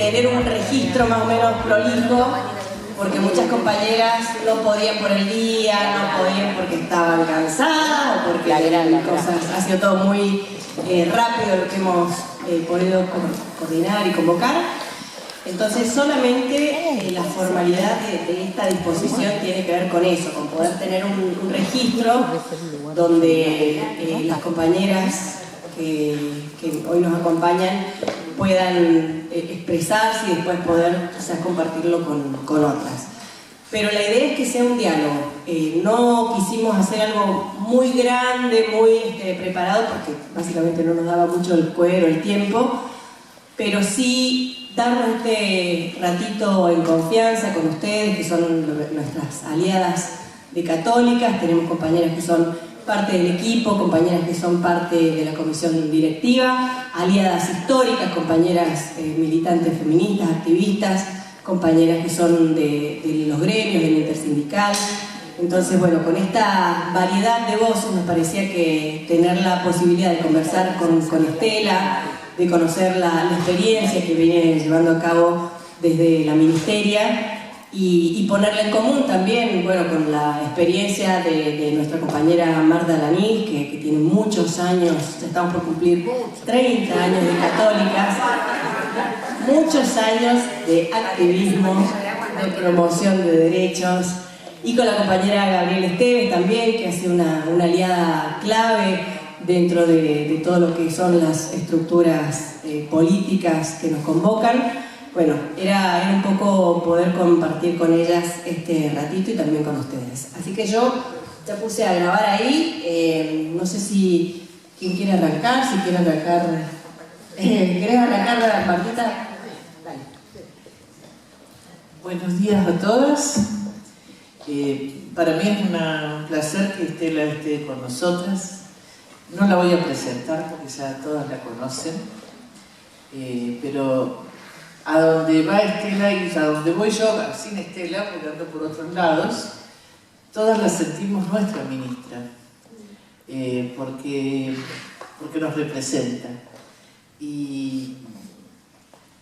tener un registro más o menos prolijo, porque muchas compañeras no podían por el día, no podían porque estaban cansadas, porque cosas, ha sido todo muy rápido lo que hemos podido coordinar y convocar. Entonces solamente la formalidad de esta disposición tiene que ver con eso, con poder tener un registro donde las compañeras que hoy nos acompañan puedan expresarse y después poder quizás compartirlo con otras. Pero la idea es que sea un diálogo. No quisimos hacer algo muy grande, muy preparado, porque básicamente no nos daba mucho el cuero, el tiempo, pero sí darnos este ratito en confianza con ustedes, que son nuestras aliadas de Católicas. Tenemos compañeras que son parte del equipo, compañeras que son parte de la comisión directiva, aliadas históricas, compañeras militantes feministas, activistas, compañeras que son de los gremios, del intersindical. Entonces, bueno, con esta variedad de voces nos parecía que tener la posibilidad de conversar con Estela, de conocer la experiencia que viene llevando a cabo desde la ministeria y ponerla en común también, bueno, con la experiencia de nuestra compañera Marta Lanís, que tiene muchos años, ya estamos por cumplir 30 años de Católicas, muchos años de activismo, de promoción de derechos, y con la compañera Gabriela Esteves también, que ha sido una aliada clave dentro de todo lo que son las estructuras políticas que nos convocan. Bueno, era un poco poder compartir con ellas este ratito y también con ustedes. Así que yo ya puse a grabar ahí. No sé si quién quiere arrancar, si quiere arrancar. ¿Querés arrancar, Martita? Dale. Buenos días a todas. Para mí es un placer que Estela esté con nosotras. No la voy a presentar porque ya todas la conocen, pero a donde va Estela y a donde voy yo, sin Estela, porque ando por otros lados, todas la sentimos nuestra ministra, porque nos representa. Y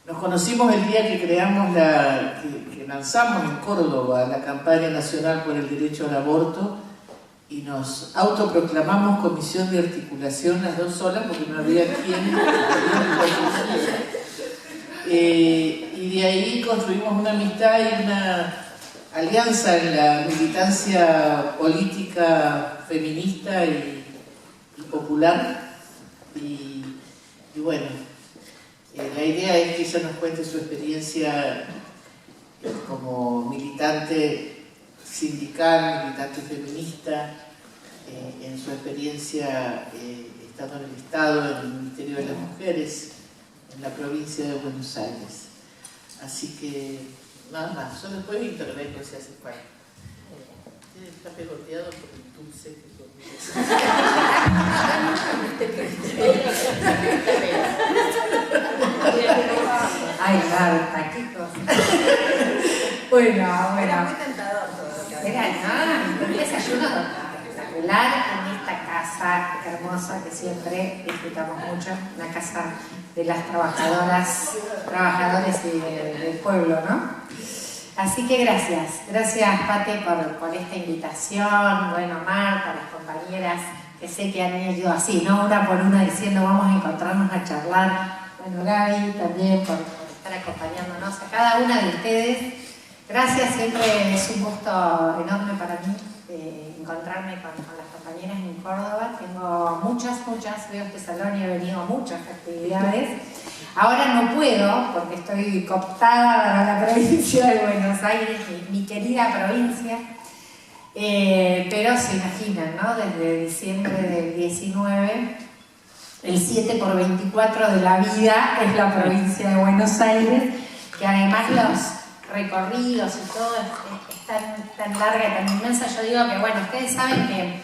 nos conocimos el día que creamos que lanzamos en Córdoba la campaña nacional por el derecho al aborto, y nos autoproclamamos comisión de articulación las dos solas porque no había quien. Y de ahí construimos una amistad y una alianza en la militancia política feminista y popular. Y bueno, la idea es que ella nos cuente su experiencia como militante sindical, militante feminista, en su experiencia estando en el Estado, en el Ministerio de las Mujeres, en la provincia de Buenos Aires. Así que, nada más, yo después intervengo si hace falta. Está pegoteado por el dulce que Ay, Marta, qué cosa. Bueno. Era muy tentador todo lo que había. Un desayuno espectacular en esta casa hermosa que siempre disfrutamos mucho, la casa de las trabajadores del pueblo, ¿no? Así que gracias Pate por esta invitación, bueno, Marta, las compañeras que sé que han ido así, ¿no? Una por una diciendo vamos a encontrarnos a charlar, bueno, Gaby también por estar acompañándonos, a cada una de ustedes. Gracias, siempre es un gusto enorme para mí encontrarme con las compañeras en Córdoba. Tengo muchas, veo este salón y he venido a muchas actividades. Ahora no puedo porque estoy cooptada para la provincia de Buenos Aires, mi querida provincia, pero se imaginan, ¿no? Desde diciembre del 19, el 7×24 de la vida es la provincia de Buenos Aires, que además los recorridos y todo es tan larga y tan inmensa. Yo digo que, bueno, ustedes saben que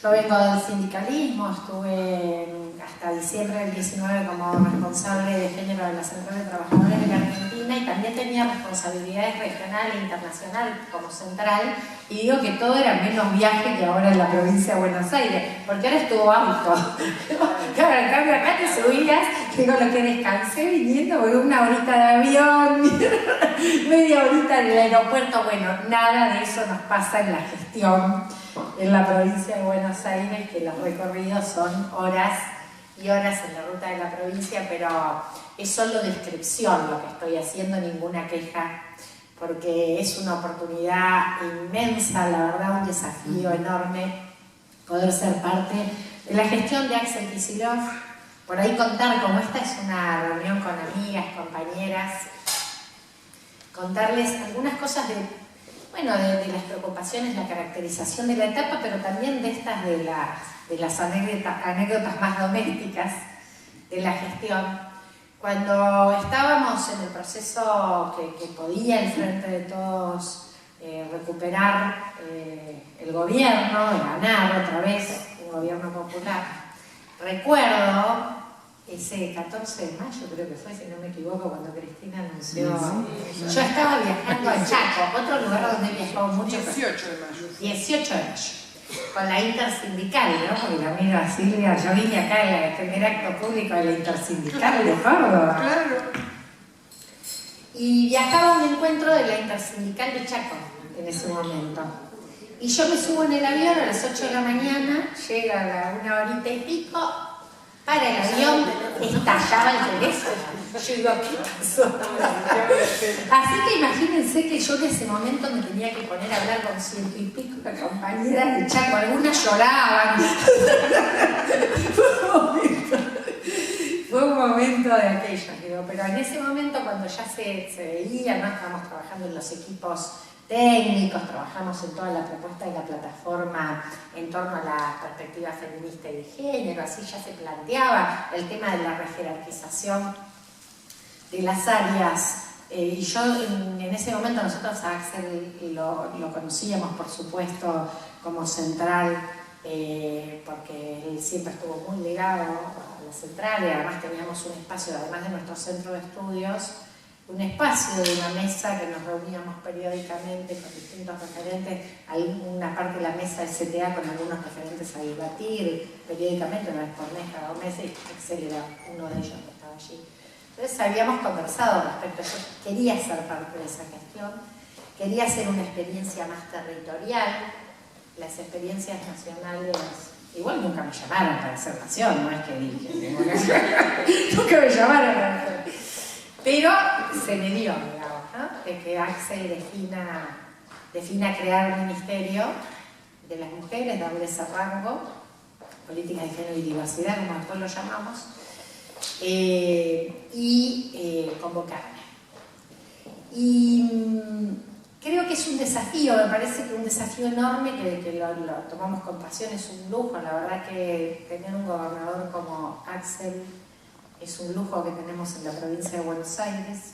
yo vengo del sindicalismo, estuve hasta diciembre del 19 como responsable de género de la Central de Trabajadores de la Argentina y también tenía responsabilidades regional e internacional como central, y digo que todo era menos viaje que ahora en la provincia de Buenos Aires, porque ahora estuvo auto. Claro, en cambio acá te subías, digo, lo que descansé viniendo, voy una horita de avión, media horita en el aeropuerto. Bueno, nada de eso nos pasa en la gestión en la provincia de Buenos Aires, que los recorridos son horas y horas en la ruta de la provincia, pero es solo descripción lo que estoy haciendo, ninguna queja, porque es una oportunidad inmensa, la verdad, un desafío enorme poder ser parte de la gestión de Axel Kicillof, por ahí contar, como esta es una reunión con amigas, compañeras, contarles algunas cosas de las preocupaciones, la caracterización de la etapa, pero también de estas de las anécdotas más domésticas de la gestión. Cuando estábamos en el proceso que podía el Frente de Todos recuperar el gobierno, ganar otra vez un gobierno popular, recuerdo ese 14 de mayo, creo que fue, si no me equivoco, cuando Cristina anunció. Yo estaba viajando a Chaco, otro lugar donde he viajado mucho. 18 de mayo. 18 de mayo. Con la intersindical, ¿no? Porque la miro a Silvia, yo vine acá en el primer acto público de la intersindical de Córdoba. Claro. Y viajaba a un encuentro de la intersindical de Chaco en ese momento. Y yo me subo en el avión a las 8 de la mañana, llega a una horita y pico, para el avión, estallaba el teléfono. Yo digo, ¿qué pasó? Así que imagínense que yo en ese momento me tenía que poner a hablar con 100 y pico de compañeras de Chaco, algunas lloraban. Fue un momento de aquello, digo, pero en ese momento cuando ya se veía, ¿no? Estábamos trabajando en los equipos técnicos, trabajamos en toda la propuesta de la plataforma en torno a la perspectiva feminista y de género, así ya se planteaba el tema de la rejerarquización de las áreas. Y yo en ese momento nosotros a Axel lo conocíamos, por supuesto, como central, porque él siempre estuvo muy ligado a la central y además teníamos un espacio, además de nuestro centro de estudios, un espacio de una mesa que nos reuníamos periódicamente con distintos referentes, una parte de la mesa del CTA con algunos referentes a debatir periódicamente, una vez por mes, cada 2 meses, y Axel era uno de ellos que estaba allí. Entonces habíamos conversado respecto a eso, quería ser parte de esa gestión, quería hacer una experiencia más territorial, las experiencias nacionales. Igual nunca me llamaron para hacer nación, no es que dije, nunca me llamaron para hacer. Pero se me dio, digamos, ¿no? De que Axel defina crear un ministerio de las mujeres, darle ese rango, políticas de género y diversidad, como después lo llamamos, y convocarme. Y creo que es un desafío, me parece que un desafío enorme, que lo tomamos con pasión, es un lujo. La verdad que tener un gobernador como Axel es un lujo que tenemos en la provincia de Buenos Aires.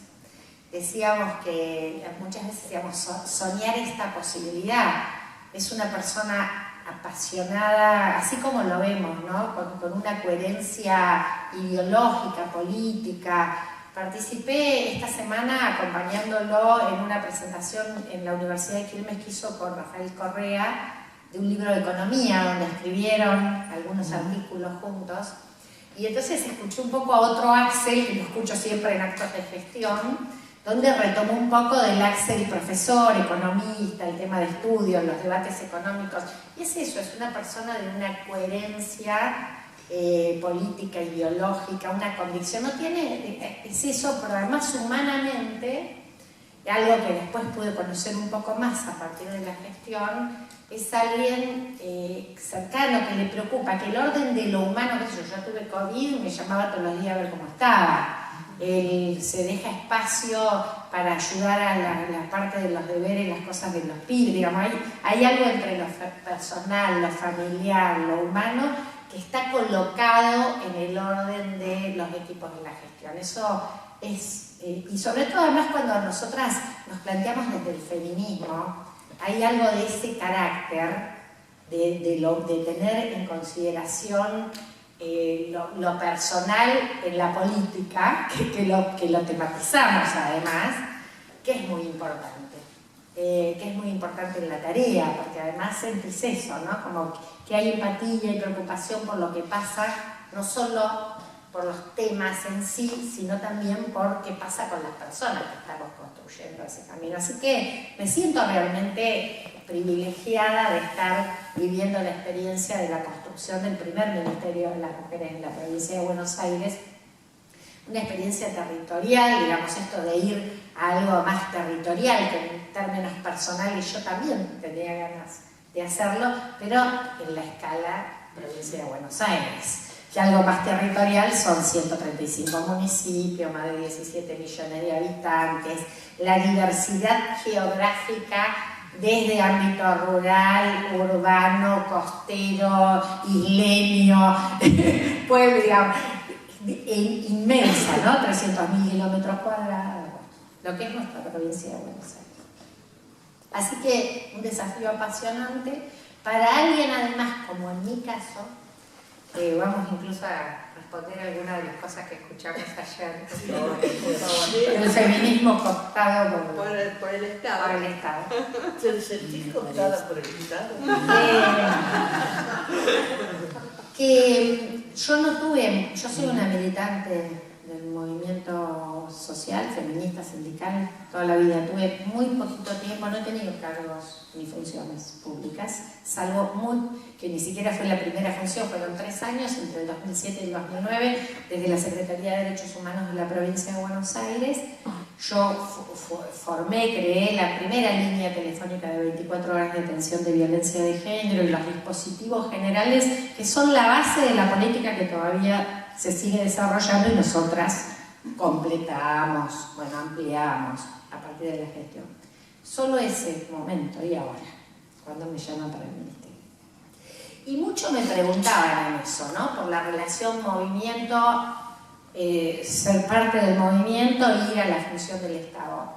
Decíamos que muchas veces decíamos soñar esta posibilidad. Es una persona apasionada, así como lo vemos, ¿no? Con una coherencia ideológica, política. Participé esta semana acompañándolo en una presentación en la Universidad de Quilmes que hizo con Rafael Correa de un libro de economía donde escribieron algunos artículos juntos. Y entonces escuché un poco a otro Axel, que lo escucho siempre en actos de gestión, donde retomó un poco del Axel profesor, economista, el tema de estudios, los debates económicos. Y es eso, es una persona de una coherencia política, ideológica, una convicción. No tiene, es eso, pero además humanamente, algo que después pude conocer un poco más a partir de la gestión, es alguien cercano, que le preocupa, que el orden de lo humano, qué sé yo tuve COVID y me llamaba todos los días a ver cómo estaba. Él se deja espacio para ayudar a la parte de los deberes, las cosas de los pibes, digamos, hay algo entre lo personal, lo familiar, lo humano, que está colocado en el orden de los equipos de la gestión. Eso es, y sobre todo además cuando nosotras nos planteamos desde el feminismo, hay algo de ese carácter, de tener en consideración lo personal en la política, que lo tematizamos además, que es muy importante. Que es muy importante en la tarea, porque además sentís eso, ¿no? Como que hay empatía y preocupación por lo que pasa no solo por los temas en sí, sino también por qué pasa con las personas que estamos construyendo ese camino. Así que me siento realmente privilegiada de estar viviendo la experiencia de la construcción del primer Ministerio de las Mujeres en la provincia de Buenos Aires, una experiencia territorial, digamos, esto de ir a algo más territorial, que en términos personales yo también tenía ganas de hacerlo, pero en la escala provincia de Buenos Aires. Que algo más territorial son 135 municipios, más de 17 millones de habitantes, la diversidad geográfica desde ámbito rural, urbano, costero, isleño, pueblo, digamos, inmensa, ¿no? 300.000 kilómetros cuadrados, lo que es nuestra provincia de Buenos Aires. Así que un desafío apasionante para alguien, además, como en mi caso, vamos incluso a responder algunas de las cosas que escuchamos ayer. El feminismo cooptado por el Estado. Por el Estado. ¿Te sentís cooptada por el Estado? Que yo no tuve, yo soy una militante del movimiento social, feminista, sindical, toda la vida. Tuve muy poquito tiempo, no he tenido cargos ni funciones públicas, salvo que ni siquiera fue la primera función, fueron 3 años, entre el 2007 y el 2009, desde la Secretaría de Derechos Humanos de la provincia de Buenos Aires. Yo creé la primera línea telefónica de 24 horas de atención de violencia de género y los dispositivos generales que son la base de la política que todavía se sigue desarrollando y nosotras completamos, ampliamos a partir de la gestión. Solo ese momento y ahora, cuando me llaman para el ministerio. Y mucho me preguntaban en eso, ¿no? Por la relación movimiento, ser parte del movimiento e ir a la función del Estado.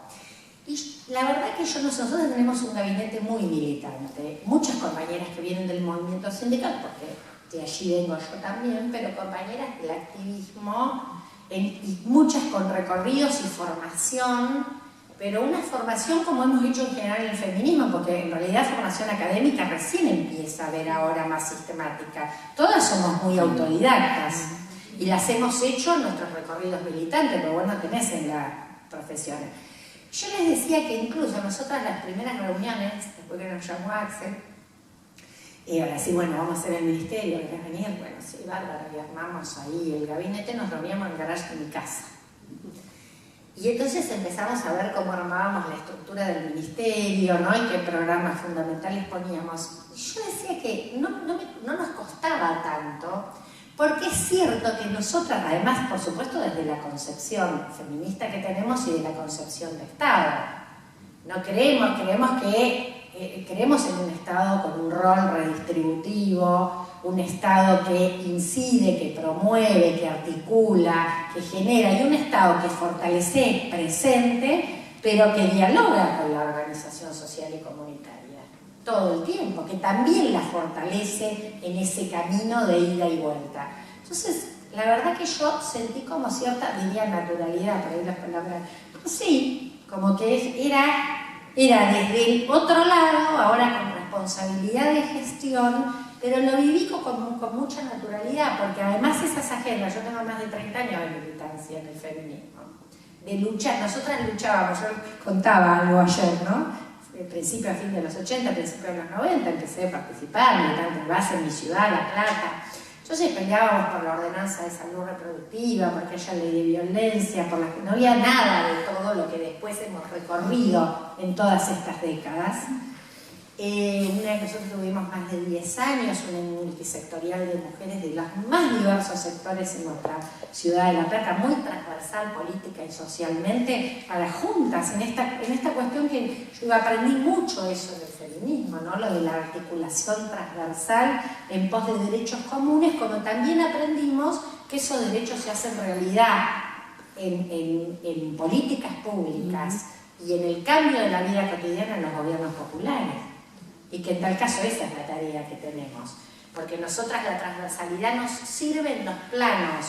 Y la verdad que nosotros tenemos un gabinete muy militante, muchas compañeras que vienen del movimiento sindical, porque de allí vengo yo también, pero compañeras del activismo, y muchas con recorridos y formación, pero una formación como hemos hecho en general en el feminismo, porque en realidad formación académica recién empieza a haber ahora más sistemática. Todas somos muy autodidactas y las hemos hecho en nuestros recorridos militantes, pero vos no tenés en la profesión. Yo les decía que incluso nosotras las primeras reuniones, después que nos llamó Axel, y ahora sí, vamos a hacer el ministerio, ¿querés venir? Bueno, sí, bárbara, y armamos ahí el gabinete, nos reuníamos en el garage de mi casa. Y entonces empezamos a ver cómo armábamos la estructura del ministerio, ¿no? Y qué programas fundamentales poníamos. Y yo decía que no nos costaba tanto, porque es cierto que nosotras, además, por supuesto, desde la concepción feminista que tenemos y de la concepción de Estado, no creemos en un Estado con un rol redistributivo, un Estado que incide, que promueve, que articula, que genera, y un Estado que fortalece presente, pero que dialoga con la organización social y comunitaria todo el tiempo, que también la fortalece en ese camino de ida y vuelta. Entonces, la verdad que yo sentí como cierta, diría, naturalidad, por ahí las palabras, pero sí, como que era desde el otro lado, ahora con responsabilidad de gestión, pero lo viví con mucha naturalidad, porque además esas agendas, yo tengo más de 30 años de militancia en el feminismo, de lucha, nosotras luchábamos, yo contaba algo ayer, ¿no? De principio a fin de los 80, principio de los 90, empecé a participar, militante de base en mi ciudad, La Plata. Entonces peleábamos por la ordenanza de salud reproductiva, por aquella ley de violencia, por la que no había nada de todo lo que después hemos recorrido en todas estas décadas. Nosotros tuvimos más de 10 años, un multisectorial de mujeres de los más diversos sectores en nuestra ciudad de La Plata, muy transversal política y socialmente, para juntas, en esta cuestión que yo aprendí mucho eso del feminismo, ¿no? Lo de la articulación transversal en pos de derechos comunes, como también aprendimos que esos derechos se hacen realidad en políticas públicas y en el cambio de la vida cotidiana en los gobiernos populares. Y que en tal caso esa es la tarea que tenemos, porque nosotras la transversalidad nos sirve en los planos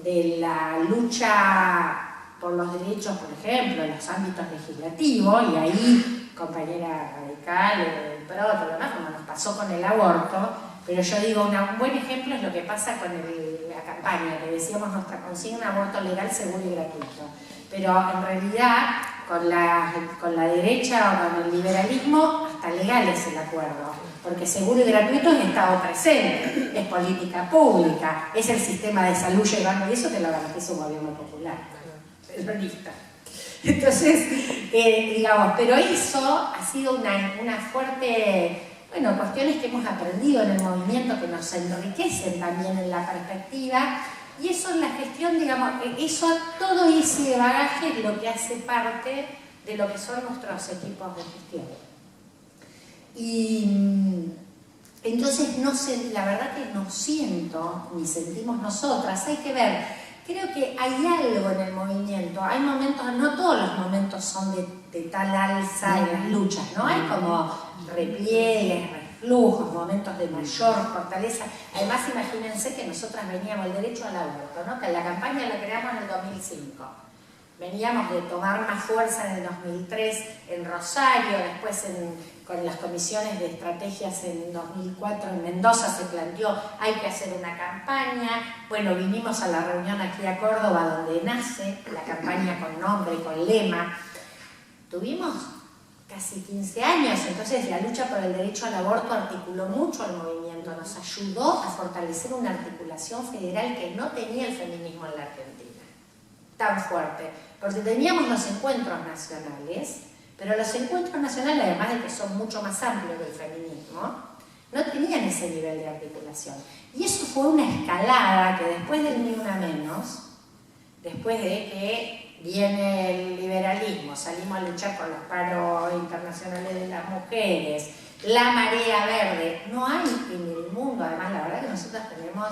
de la lucha por los derechos, por ejemplo, en los ámbitos legislativos, y ahí, compañera radical, pero lo demás, como nos pasó con el aborto, Pero yo digo, un buen ejemplo es lo que pasa con la campaña, que decíamos nuestra consigna, aborto legal, seguro y gratuito. Pero en realidad, con la derecha o con el liberalismo, hasta legal es el acuerdo. Porque seguro y gratuito es Estado presente, es política pública, es el sistema de salud llevando, y eso te lo garantiza un gobierno popular, peronista. Entonces, digamos, pero eso ha sido una fuerte... Bueno, cuestiones que hemos aprendido en el movimiento que nos enriquecen también en la perspectiva, y eso en la gestión, digamos, todo ese bagaje es lo que hace parte de lo que son nuestros equipos de gestión. Y entonces, la verdad que no siento, ni sentimos nosotras, hay que ver, creo que hay algo en el movimiento, hay momentos, no todos los momentos son de tal alza en las luchas, ¿no? Hay como repliegues, reflujos, momentos de mayor fortaleza. Además, imagínense que nosotras veníamos el derecho al aborto, ¿no? Que la campaña la creamos en el 2005. Veníamos de tomar más fuerza en el 2003 en Rosario, después con las comisiones de estrategias en 2004 en Mendoza se planteó hay que hacer una campaña. Bueno, vinimos a la reunión aquí a Córdoba donde nace la campaña con nombre y con lema. Tuvimos casi 15 años, entonces la lucha por el derecho al aborto articuló mucho al movimiento, nos ayudó a fortalecer una articulación federal que no tenía el feminismo en la Argentina, tan fuerte, porque teníamos los encuentros nacionales, pero los encuentros nacionales, además de que son mucho más amplios que el feminismo, no tenían ese nivel de articulación. Y eso fue una escalada que después del Ni Una Menos, después de que viene el liberalismo, salimos a luchar por los paros internacionales de las mujeres, la marea verde, no hay en el mundo, además la verdad que nosotros tenemos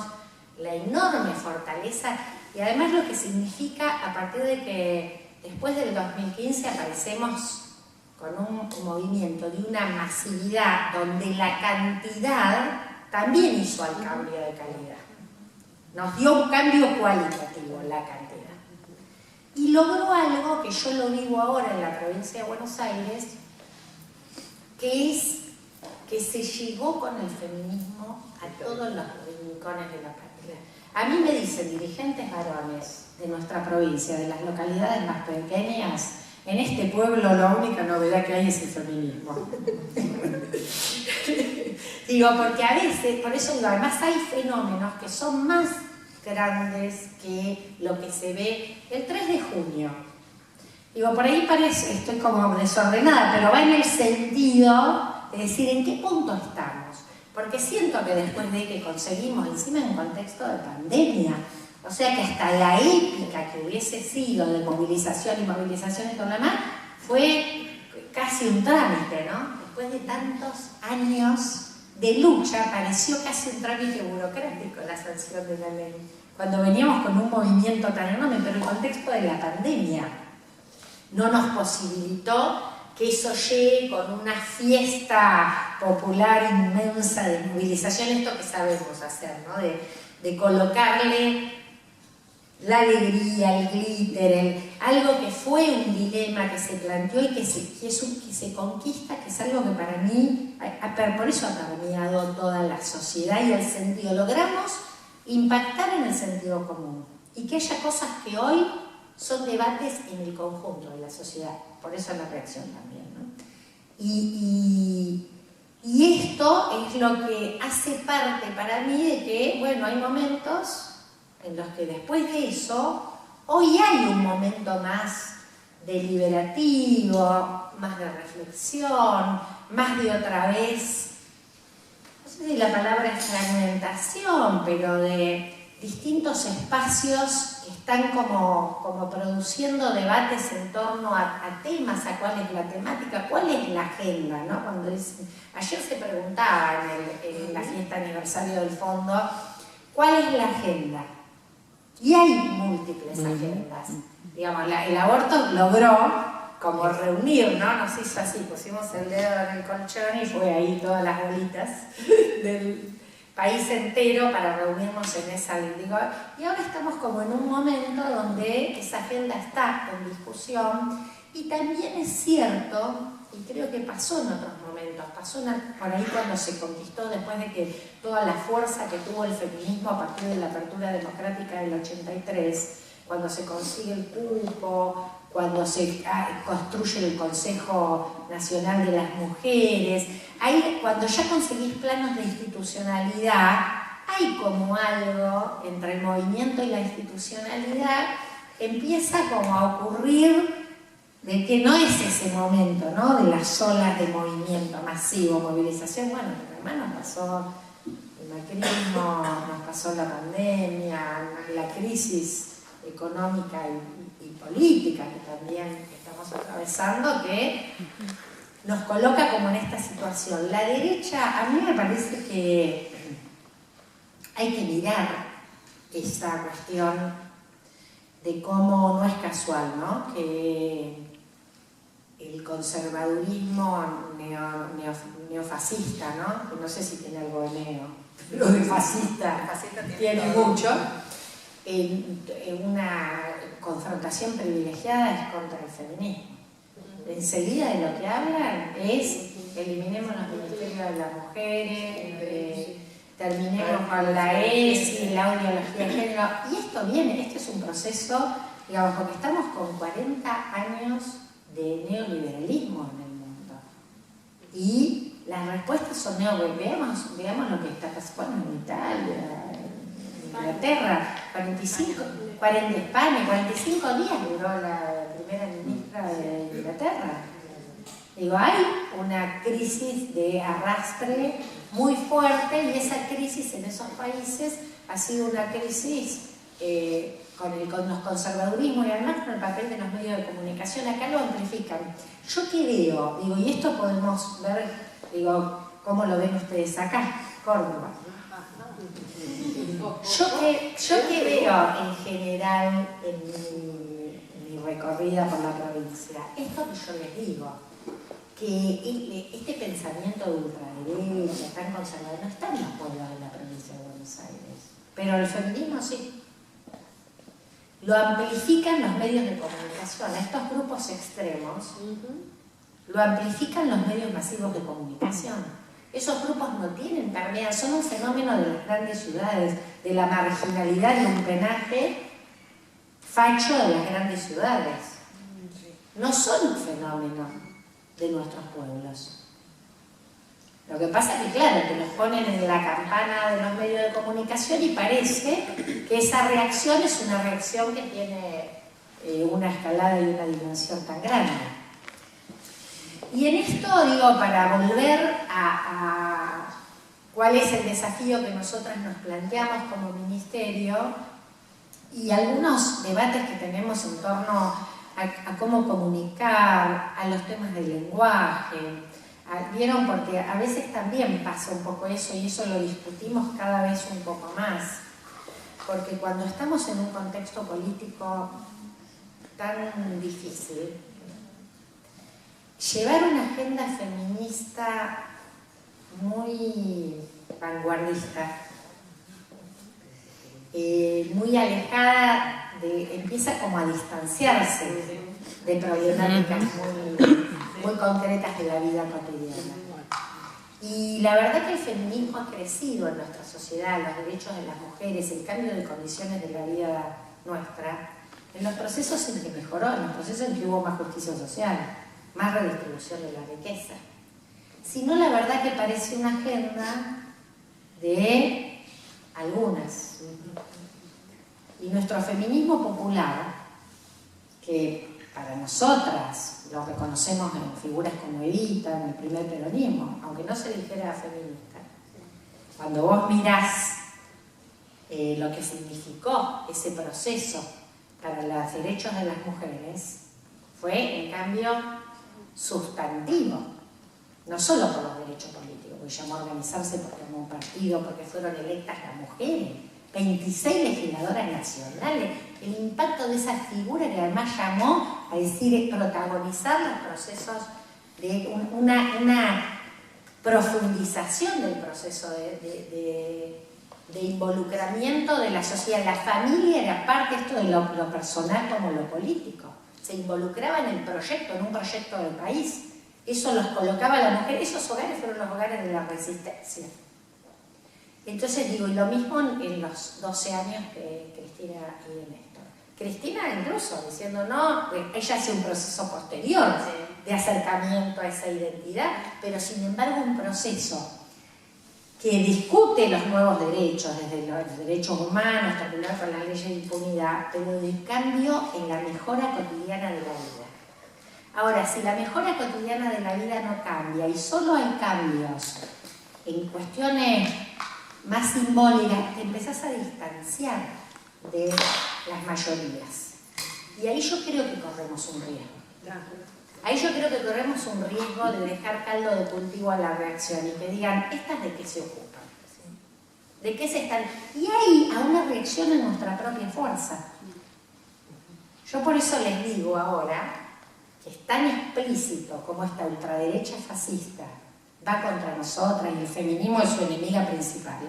la enorme fortaleza y además lo que significa a partir de que después del 2015 aparecemos con un movimiento de una masividad donde la cantidad también hizo al cambio de calidad. Nos dio un cambio cualitativo la cantidad. Y logró algo que yo lo vivo ahora en la provincia de Buenos Aires, que es que se llegó con el feminismo a todos los rincones de la patria. A mí me dicen dirigentes varones de nuestra provincia, de las localidades más pequeñas, en este pueblo la única novedad que hay es el feminismo. Digo, porque a veces, por eso digo, además hay fenómenos que son más grandes que lo que se ve el 3 de junio. Digo, por ahí parece, estoy como desordenada, pero va en el sentido de decir en qué punto estamos. Porque siento que después de que conseguimos, encima en un contexto de pandemia, o sea que hasta la épica que hubiese sido de movilización y todo lo demás, fue casi un trámite, ¿no? Después de tantos años de lucha, pareció casi un trámite burocrático la sanción de la ley. Cuando veníamos con un movimiento tan enorme, pero el contexto de la pandemia no nos posibilitó que eso llegue con una fiesta popular inmensa de movilización, esto que sabemos hacer, ¿no? De colocarle la alegría, el glitter, algo que fue un dilema que se planteó y que se conquista, que es algo que para mí, por eso ha permeado toda la sociedad y el sentido. Logramos impactar en el sentido común y que haya cosas que hoy son debates en el conjunto de la sociedad, por eso la reacción también, ¿no? Y esto es lo que hace parte para mí de que, bueno, hay momentos en los que después de eso, hoy hay un momento más deliberativo, más de reflexión, más de otra vez, no sé si la palabra es fragmentación, pero de distintos espacios que están como produciendo debates en torno a temas, a cuál es la temática, cuál es la agenda, ¿no? Cuando ayer se preguntaba en la fiesta aniversario del fondo, ¿cuál es la agenda? Y hay múltiples agendas. Digamos, el aborto logró como reunir, ¿no? Nos hizo así, pusimos el dedo en el colchón y fue ahí todas las bolitas del país entero para reunirnos en esa digo, y ahora estamos como en un momento donde esa agenda está en discusión y también es cierto, y creo que pasó en otros momentos pasó por ahí cuando se conquistó, después de que toda la fuerza que tuvo el feminismo a partir de la apertura democrática del 83, cuando se consigue el cupo, cuando se construye el Consejo Nacional de las Mujeres, ahí cuando ya conseguís planos de institucionalidad, hay como algo entre el movimiento y la institucionalidad, empieza como a ocurrir de que no es ese momento, ¿no?, de las olas de movimiento masivo, movilización. Bueno, además nos pasó el macrismo, nos pasó la pandemia, la crisis económica y política que también estamos atravesando, que nos coloca como en esta situación. La derecha, a mí me parece que hay que mirar esta cuestión de cómo no es casual, ¿no?, que el conservadurismo neofascista, ¿no?, que no sé si tiene algo de neo, pero de fascista tiene mucho, una confrontación privilegiada es contra el feminismo. Enseguida de lo que hablan es eliminemos los ministerios de las mujeres, terminemos con la ESI, la ideología de género, y esto viene, este es un proceso, digamos, porque estamos con 40 años de neoliberalismo en el mundo, y las respuestas son veamos lo que está pasando en Italia, en Inglaterra, 40 España, 45 días duró la primera ministra de Inglaterra. Digo, hay una crisis de arrastre muy fuerte, y esa crisis en esos países ha sido una crisis con los conservadurismos y además con el papel de los medios de comunicación. Acá lo amplifican. Yo que veo, digo, y esto podemos ver, digo, cómo lo ven ustedes acá, Córdoba. Yo que veo en general en mi recorrida por la provincia, esto que yo les digo, que este pensamiento de ultraderecha, tan conservador, no está en los pueblos de la provincia de Buenos Aires, pero el feminismo sí. Lo amplifican los medios de comunicación, estos grupos extremos, lo amplifican los medios masivos de comunicación. Esos grupos no tienen permean, son un fenómeno de las grandes ciudades, de la marginalidad y un penaje facho de las grandes ciudades. No son un fenómeno de nuestros pueblos. Lo que pasa es que, claro, te los ponen en la campana de los medios de comunicación y parece que esa reacción es una reacción que tiene una escalada y una dimensión tan grande. Y en esto, digo, para volver a cuál es el desafío que nosotras nos planteamos como ministerio y algunos debates que tenemos en torno a cómo comunicar, a los temas del lenguaje. ¿Vieron? Porque a veces también pasa un poco eso, y eso lo discutimos cada vez un poco más. Porque cuando estamos en un contexto político tan difícil, llevar una agenda feminista muy vanguardista, muy alejada, empieza como a distanciarse de problemáticas muy concretas de la vida cotidiana. Y la verdad que el feminismo ha crecido en nuestra sociedad, los derechos de las mujeres, el cambio de condiciones de la vida nuestra, en los procesos en que mejoró, en los procesos en que hubo más justicia social, más redistribución de la riqueza. Sino la verdad que parece una agenda de algunas. Y nuestro feminismo popular, que para nosotras lo reconocemos en figuras como Evita, en el primer peronismo, aunque no se dijera feminista, cuando vos mirás lo que significó ese proceso para los derechos de las mujeres, fue en cambio sustantivo, no solo por los derechos políticos, porque llamó a organizarse porque llamó un partido, porque fueron electas las mujeres, 26 legisladoras nacionales, el impacto de esa figura que además llamó a decir protagonizar los procesos de una profundización del proceso de involucramiento de la sociedad. La familia era parte esto de lo personal como lo político. Se involucraba en el proyecto, en un proyecto del país. Eso los colocaba a la mujer, esos hogares fueron los hogares de la resistencia. Entonces digo, y lo mismo en los 12 años que Cristina y Néstor. Cristina incluso diciendo, no, ella hace un proceso posterior de acercamiento a esa identidad, pero sin embargo un proceso que discute los nuevos derechos, desde los derechos humanos, terminar con las leyes de impunidad, pero de cambio en la mejora cotidiana de la vida. Ahora, si la mejora cotidiana de la vida no cambia y solo hay cambios en cuestiones más simbólicas, te empezás a distanciar de las mayorías. Y ahí yo creo que corremos un riesgo. Ahí yo creo que corremos un riesgo de dejar caldo de cultivo a la reacción y que digan, ¿estas de qué se ocupan? ¿De qué se están? Y hay a una reacción en nuestra propia fuerza. Yo por eso les digo ahora que es tan explícito como esta ultraderecha fascista va contra nosotras y el feminismo es su enemiga principal.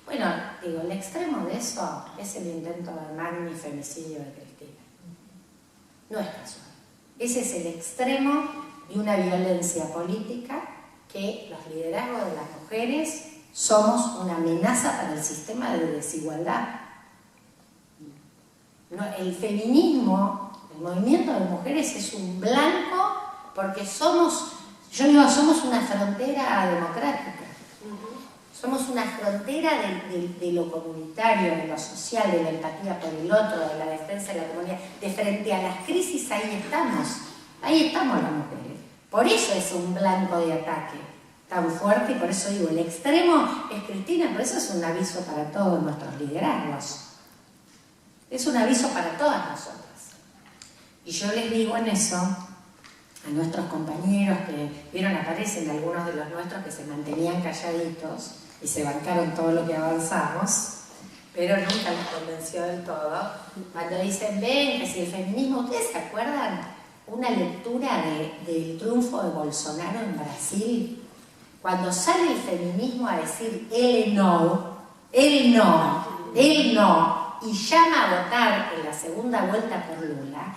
Bueno, digo, el extremo de eso es el intento de magnifemicidio de Cristina. No es casual. Ese es el extremo de una violencia política que los liderazgos de las mujeres somos una amenaza para el sistema de desigualdad. No, el feminismo, el movimiento de mujeres es un blanco porque somos, yo digo, somos una frontera democrática. Somos una frontera de lo comunitario, de lo social, de la empatía por el otro, de la defensa de la comunidad. De frente a las crisis, ahí estamos las mujeres. Por eso es un blanco de ataque tan fuerte y por eso digo, el extremo es Cristina, por eso es un aviso para todos nuestros liderazgos. Es un aviso para todas nosotras. Y yo les digo en eso a nuestros compañeros que vieron, aparecen algunos de los nuestros que se mantenían calladitos y se bancaron todo lo que avanzamos, pero nunca les convenció del todo. Cuando dicen, ven, que si el feminismo, ¿ustedes se acuerdan una lectura del triunfo de Bolsonaro en Brasil? Cuando sale el feminismo a decir él no, y llama a votar en la segunda vuelta por Lula,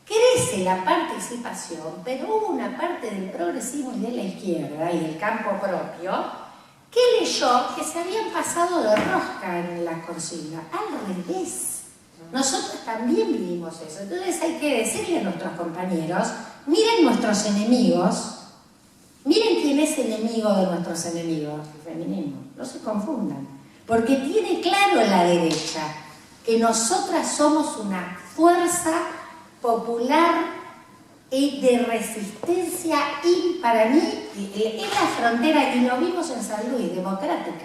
crece la participación, pero hubo una parte del progresismo y de la izquierda y del campo propio que leyó que se habían pasado de rosca en la consigna. Al revés. Nosotros también vivimos eso. Entonces hay que decirle a nuestros compañeros, miren nuestros enemigos, miren quién es enemigo de nuestros enemigos, el feminismo. No se confundan. Porque tiene claro la derecha que nosotras somos una fuerza popular y de resistencia y para mí es la frontera, y lo vimos en San Luis, democrática.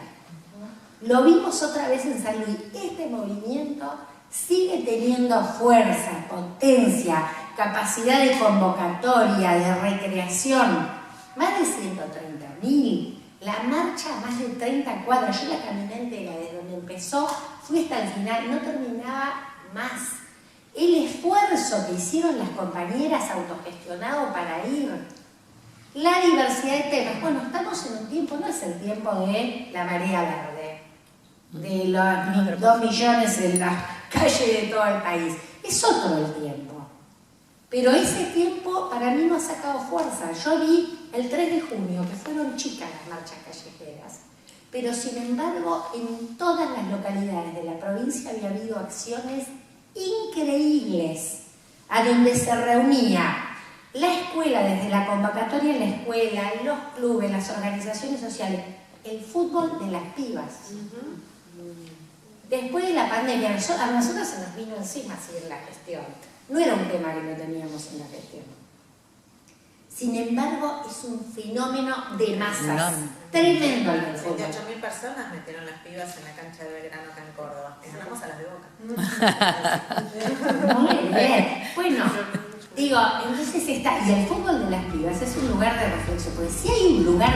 Lo vimos otra vez en San Luis. Este movimiento sigue teniendo fuerza, potencia, capacidad de convocatoria, de recreación. Más de 130.000. La marcha, más de 30 cuadras. Yo la caminé entera, desde donde empezó, fui hasta el final, no terminaba más. El esfuerzo que hicieron las compañeras autogestionado para ir, la diversidad de temas. Bueno, estamos en un tiempo, no es el tiempo de la marea verde, de los 2 millones en las calles de todo el país. Es otro el tiempo. Pero ese tiempo para mí no ha sacado fuerza. Yo vi el 3 de junio, que fueron chicas las marchas callejeras, pero sin embargo en todas las localidades de la provincia había habido acciones increíbles, a donde se reunía la escuela, desde la convocatoria en la escuela, los clubes, las organizaciones sociales, el fútbol de las pibas. Después de la pandemia, a nosotros se nos vino encima seguir la gestión. No era un tema que no teníamos en la gestión. Sin embargo, es un fenómeno de masas. Tremendo el fútbol. 28.000 personas metieron las pibas en la cancha de Belgrano acá en Córdoba. Y ganamos a las de Boca. Muy bien. Bueno, digo, entonces está. Y el fútbol de las pibas es un lugar de reflexión. Porque si hay un lugar